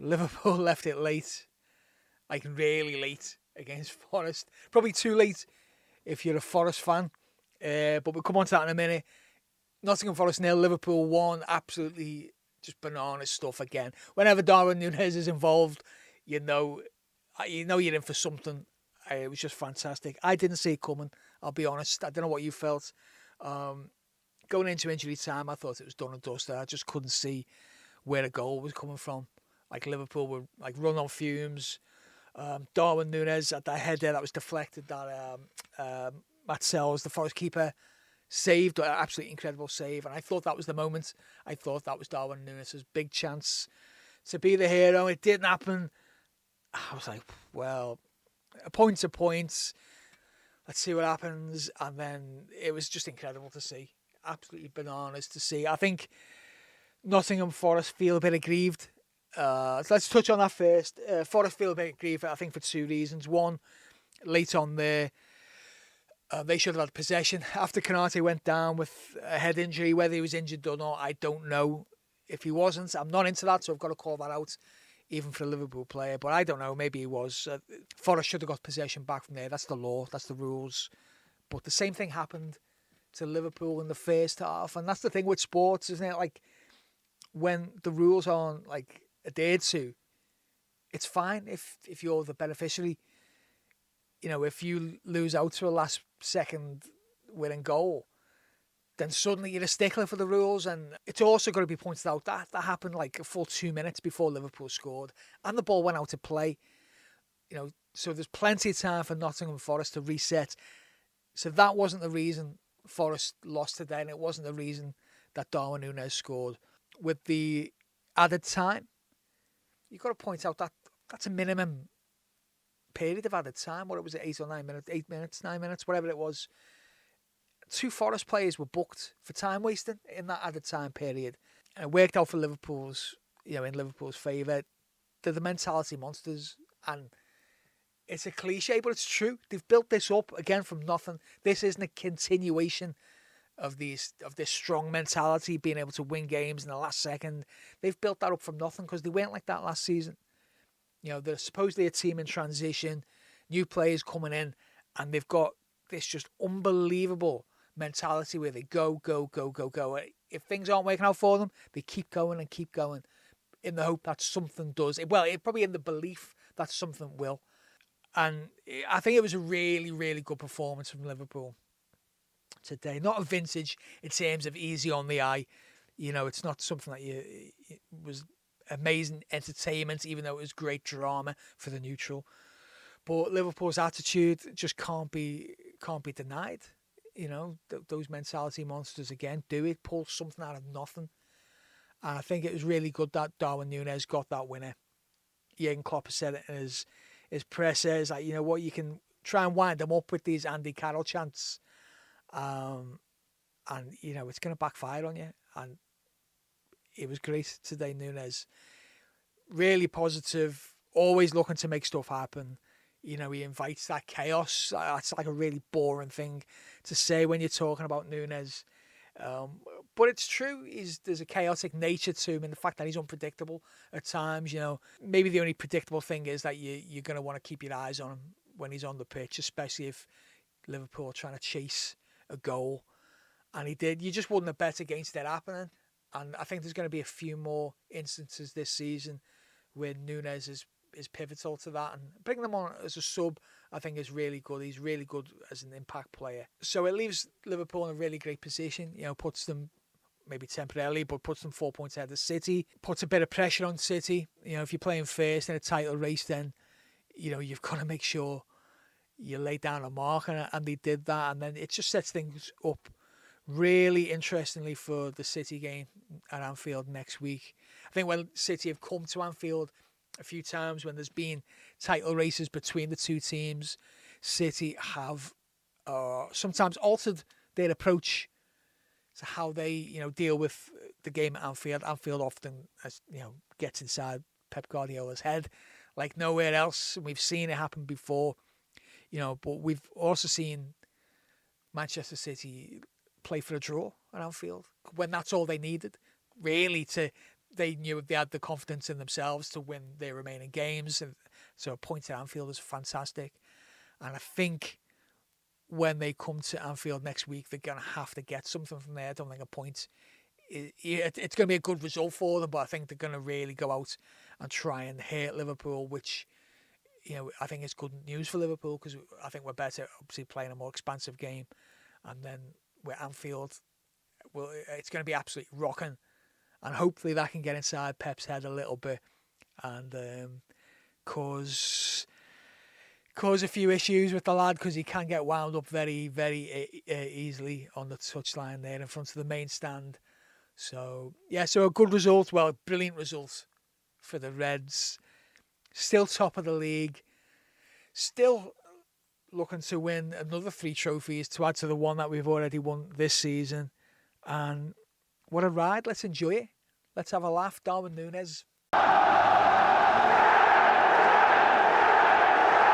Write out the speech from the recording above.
Liverpool left it late, like really late against Forest. Probably too late if you're a Forest fan. But we'll come on to that in a minute. Nottingham Forest 0, Liverpool 1. Absolutely just banana stuff again. Whenever Darwin Nunez is involved, you know you're in for something. It was just fantastic. I didn't see it coming, I'll be honest. I don't know what you felt. Going into injury time, I thought it was done and dusted. I just couldn't see where the goal was coming from. Like Liverpool were like run on fumes. Darwin Nunez at that head there that was deflected, that Magill, the Forest keeper, saved, an absolutely incredible save. And I thought that was the moment. I thought that was Darwin Nunez's big chance to be the hero. It didn't happen. I was like, well, a point's a point. Let's see what happens. And then it was just incredible to see. Absolutely bananas to see. I think Nottingham Forest feel a bit aggrieved. So let's touch on that first. Forest feel a bit aggrieved, I think, for two reasons. One, late on there, they should have had possession. After Konate went down with a head injury, whether he was injured or not, I don't know. If he wasn't, I'm not into that, so I've got to call that out, even for a Liverpool player. But I don't know, maybe he was. Forest should have got possession back from there. That's the law, that's the rules. But the same thing happened to Liverpool in the first half. And that's the thing with sports, isn't it? Like, when the rules aren't like adhered to, it's fine if you're the beneficiary. You know, if you lose out to a last second winning goal, then suddenly you're a stickler for the rules. And it's also got to be pointed out that happened like a full 2 minutes before Liverpool scored, and the ball went out to play. You know, so there's plenty of time for Nottingham Forest to reset. So that wasn't the reason Forest lost today, and it wasn't the reason that Darwin Nunez scored. With the added time, you've got to point out that that's a minimum period of added time. What it was, 8 or 9 minutes, 8 minutes, 9 minutes, whatever it was. 2 Forest players were booked for time wasting in that added time period, and it worked out for Liverpool's, in Liverpool's favour. They're the mentality monsters, and it's a cliche, but it's true. They've built this up again from nothing. This isn't a continuation of this strong mentality, being able to win games in the last second. They've built that up from nothing because they weren't like that last season. They're supposedly a team in transition, new players coming in, and they've got this just unbelievable mentality where they go. If things aren't working out for them, they keep going and keep going in the hope that something does. Well, probably in the belief that something will. And I think it was a really, really good performance from Liverpool today. Not a vintage in terms of easy on the eye. It's not something that it was amazing entertainment, even though it was great drama for the neutral. But Liverpool's attitude just can't be denied. Those mentality monsters again do it, pull something out of nothing. And I think it was really good that Darwin Nunez got that winner. Jurgen Klopp has said it in his presser, is like, you can try and wind them up with these Andy Carroll chants. And it's going to backfire on you. And it was great today, Nunez. Really positive, always looking to make stuff happen. He invites that chaos. That's like a really boring thing to say when you're talking about Nunez. But it's true. There's a chaotic nature to him, and the fact that he's unpredictable at times. Maybe the only predictable thing is that you're going to want to keep your eyes on him when he's on the pitch, especially if Liverpool are trying to chase a goal. And he did. You just wouldn't have bet against that happening. And I think there's going to be a few more instances this season where Nunez is pivotal to that, and bringing them on as a sub I think is really good. He's really good as an impact player. So it leaves Liverpool in a really great position, puts them maybe temporarily, but puts them 4 points ahead of City, puts a bit of pressure on City. If you're playing first in a title race, then you've got to make sure you lay down a mark, and they did that, and then it just sets things up really interestingly for the City game at Anfield next week. I think when City have come to Anfield a few times when there's been title races between the two teams, City have sometimes altered their approach to how they deal with the game at Anfield. Anfield often gets inside Pep Guardiola's head like nowhere else. We've seen it happen before, but we've also seen Manchester City play for a draw at Anfield when that's all they needed really to they knew they had the confidence in themselves to win their remaining games. And so a point at Anfield is fantastic. And I think when they come to Anfield next week, they're going to have to get something from there. I don't think a point. It's going to be a good result for them, but I think they're going to really go out and try and hurt Liverpool, which, I think is good news for Liverpool, because I think we're better, obviously, playing a more expansive game. And then with Anfield, well, it's going to be absolutely rocking. And hopefully that can get inside Pep's head a little bit and cause a few issues with the lad, because he can get wound up very, very easily on the touchline there in front of the main stand. So, so a good result. Well, brilliant result for the Reds. Still top of the league. Still looking to win another 3 trophies to add to the one that we've already won this season. And what a ride. Let's enjoy it. Let's have a laugh. Darwin Nunez.